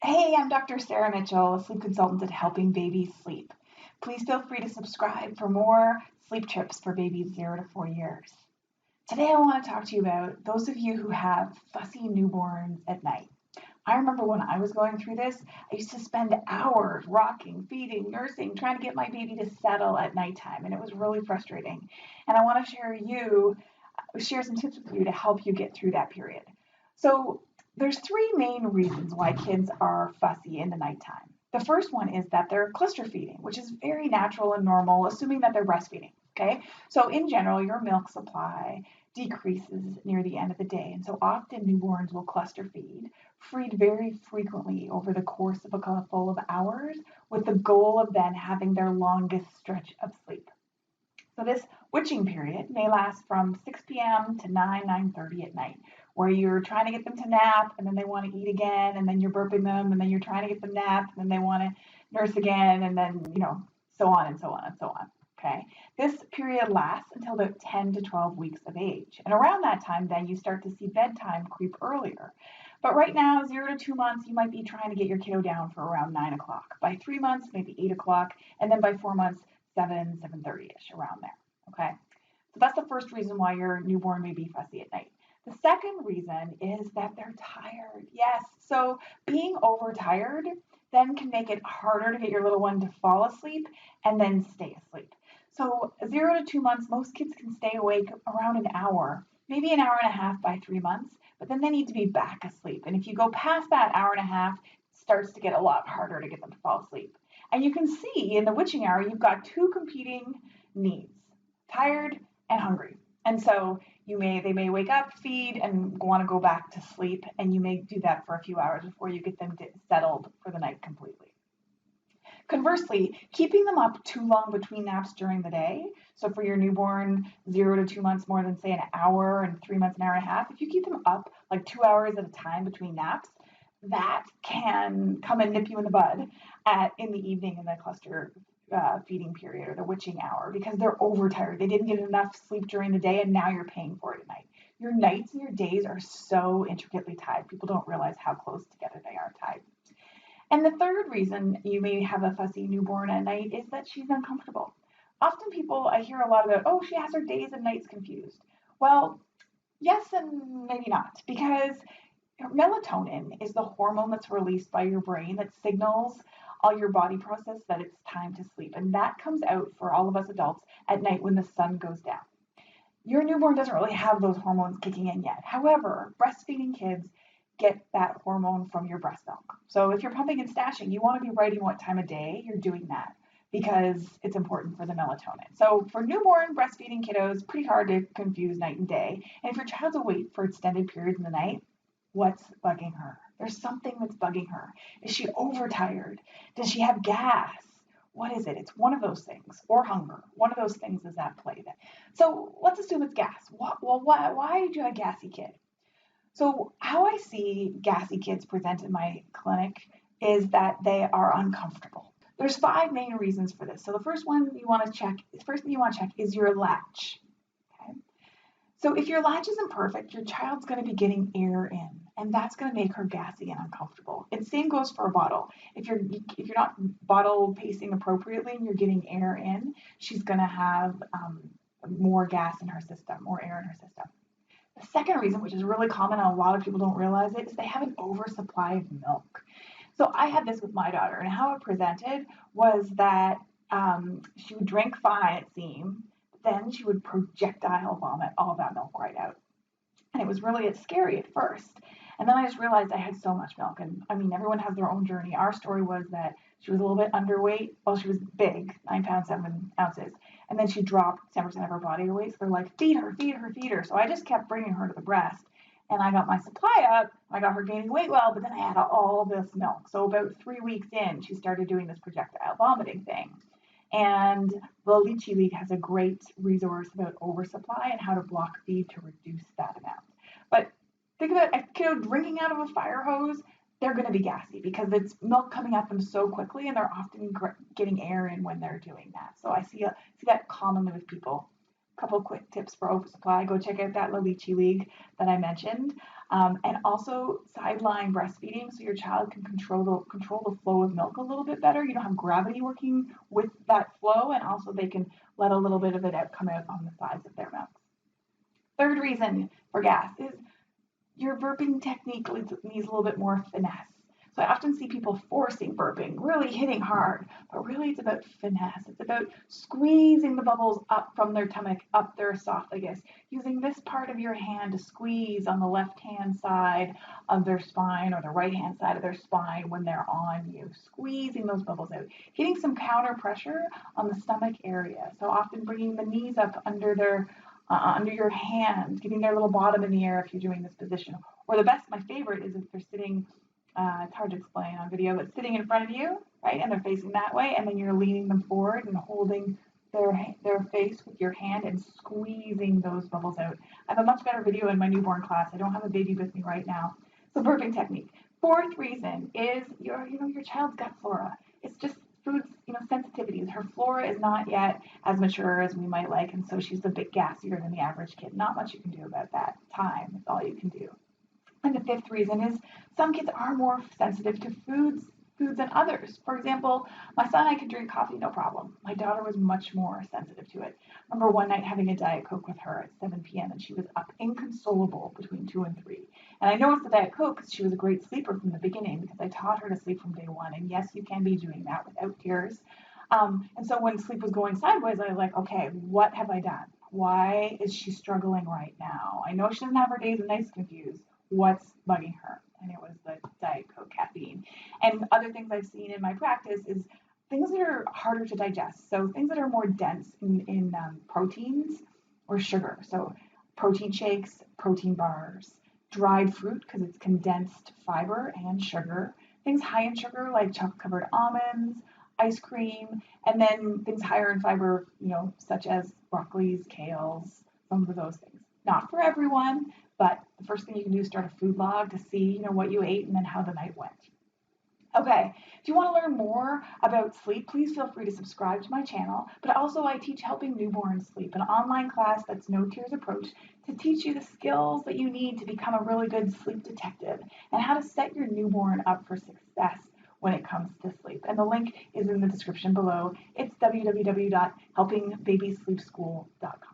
Hey, I'm Dr. Sarah Mitchell, a sleep consultant at Helping Babies Sleep. Please feel free to subscribe for more sleep tips for babies 0 to 4 years. Today I want to talk to you about those of you who have fussy newborns at night. I remember when I was going through this, I used to spend hours rocking, feeding, nursing, trying to get my baby to settle at nighttime, and it was really frustrating. And I want to share some tips with you to help you get through that period. So there's three main reasons why kids are fussy in the nighttime. The first one is that they're cluster feeding, which is very natural and normal, assuming that they're breastfeeding. Okay, so in general, your milk supply decreases near the end of the day, and so often newborns will cluster feed very frequently over the course of a couple of hours, with the goal of then having their longest stretch of sleep. So this witching period may last from 6 p.m. to 9:30 at night, where you're trying to get them to nap and then they want to eat again, and then you're burping them, and then you're trying to get them napped, and then they want to nurse again, and then, so on and so on and so on. Okay. This period lasts until about 10 to 12 weeks of age. And around that time, then you start to see bedtime creep earlier. But right now, 0 to 2 months, you might be trying to get your kiddo down for around 9 o'clock. By 3 months, maybe 8 o'clock. And then by 4 months, 7:30ish, around there. Okay. So that's the first reason why your newborn may be fussy at night. The second reason is that they're tired. Yes. So being overtired then can make it harder to get your little one to fall asleep and then stay asleep. So 0 to 2 months, most kids can stay awake around an hour, maybe an hour and a half by 3 months, but then they need to be back asleep. And if you go past that hour and a half, it starts to get a lot harder to get them to fall asleep. And you can see in the witching hour, you've got two competing needs, tired and hungry. And so they may wake up, feed, and want to go back to sleep, and you may do that for a few hours before you get them settled for the night completely. Conversely, keeping them up too long between naps during the day, so for your newborn 0 to 2 months, more than say an hour, and 3 months, an hour and a half, if you keep them up like 2 hours at a time between naps, that can come and nip you in the bud in the evening in the cluster feeding period or the witching hour, because they're overtired. They didn't get enough sleep during the day, and now you're paying for it at night. Your nights and your days are so intricately tied. People don't realize how close together they are tied. And the third reason you may have a fussy newborn at night is that she's uncomfortable. Often I hear a lot about, oh, she has her days and nights confused. Well, yes and maybe not, because melatonin is the hormone that's released by your brain that signals all your body process that it's time to sleep. And that comes out for all of us adults at night when the sun goes down. Your newborn doesn't really have those hormones kicking in yet. However, breastfeeding kids get that hormone from your breast milk. So if you're pumping and stashing, you want to be writing what time of day you're doing that, because it's important for the melatonin. So for newborn breastfeeding kiddos, pretty hard to confuse night and day. And if your child's awake for extended periods in the night, what's bugging her? There's something that's bugging her. Is she overtired? Does she have gas? What is it? It's one of those things, or hunger. One of those things is at play then. So let's assume it's gas. Why did you have a gassy kid? So how I see gassy kids present in my clinic is that they are uncomfortable. There's 5 main reasons for this. So the first thing you want to check is your latch. Okay? So if your latch isn't perfect, your child's going to be getting air in, and that's going to make her gassy and uncomfortable. And same goes for a bottle. If you're not bottle pacing appropriately and you're getting air in, she's going to have more gas in her system, more air in her system. The second reason, which is really common and a lot of people don't realize it, is they have an oversupply of milk. So I had this with my daughter, and how it presented was that she would drink fine, it seemed, but then she would projectile vomit all of that milk right out. And it was really scary at first. And then I just realized I had so much milk. And I mean, everyone has their own journey. Our story was that she was a little bit underweight. Well, she was big, 9 pounds, 7 ounces. And then she dropped 10% of her body weight. So they're like, feed her, feed her, feed her. So I just kept bringing her to the breast. And I got my supply up. I got her gaining weight well, but then I had all this milk. So about 3 weeks in, she started doing this projectile vomiting thing. And the Lychee League has a great resource about oversupply and how to block feed to reduce that amount. But think about a kid drinking out of a fire hose. They're going to be gassy because it's milk coming at them so quickly, and they're often getting air in when they're doing that. So I see that commonly with people couple quick tips for oversupply. Go check out that La Leche League that I mentioned. And also sideline breastfeeding so your child can control the flow of milk a little bit better. You don't have gravity working with that flow, and also they can let a little bit of it come out on the sides of their mouths. Third reason for gas is your burping technique needs a little bit more finesse. So I often see people forcing burping, really hitting hard, but really it's about finesse. It's about squeezing the bubbles up from their stomach, up their esophagus, using this part of your hand to squeeze on the left-hand side of their spine or the right-hand side of their spine when they're on you, squeezing those bubbles out, getting some counter pressure on the stomach area. So often bringing the knees up under your hand, getting their little bottom in the air if you're doing this position. Or my favorite is if they're sitting, it's hard to explain on video, but sitting in front of you, right, and they're facing that way, and then you're leaning them forward and holding their face with your hand and squeezing those bubbles out. I have a much better video in my newborn class. I don't have a baby with me right now. So burping technique. Fourth reason is your child's gut flora. It's just food's, sensitivities. Her flora is not yet as mature as we might like, and so she's a bit gassier than the average kid. Not much you can do about that. Time is all you can do. And the fifth reason is some kids are more sensitive to foods than others. For example, my son, I could drink coffee, no problem. My daughter was much more sensitive to it. I remember one night having a Diet Coke with her at 7 p.m. and she was up inconsolable between 2 and 3. And I know it's the Diet Coke because she was a great sleeper from the beginning because I taught her to sleep from day one. And yes, you can be doing that without tears. And so when sleep was going sideways, I was like, okay, what have I done? Why is she struggling right now? I know she doesn't have her days and nights confused. What's bugging her? And it was the Diet Coke caffeine. And other things I've seen in my practice is things that are harder to digest. So things that are more dense in proteins or sugar. So protein shakes, protein bars, dried fruit because it's condensed fiber and sugar. Things high in sugar like chocolate-covered almonds, ice cream, and then things higher in fiber, such as broccolis, kales, some of those things. Not for everyone, but the first thing you can do is start a food log to see, what you ate and then how the night went. Okay, if you want to learn more about sleep, please feel free to subscribe to my channel. But also I teach Helping Newborns Sleep, an online class that's no tears approach to teach you the skills that you need to become a really good sleep detective and how to set your newborn up for success when it comes to sleep. And the link is in the description below. It's www.helpingbabysleepschool.com.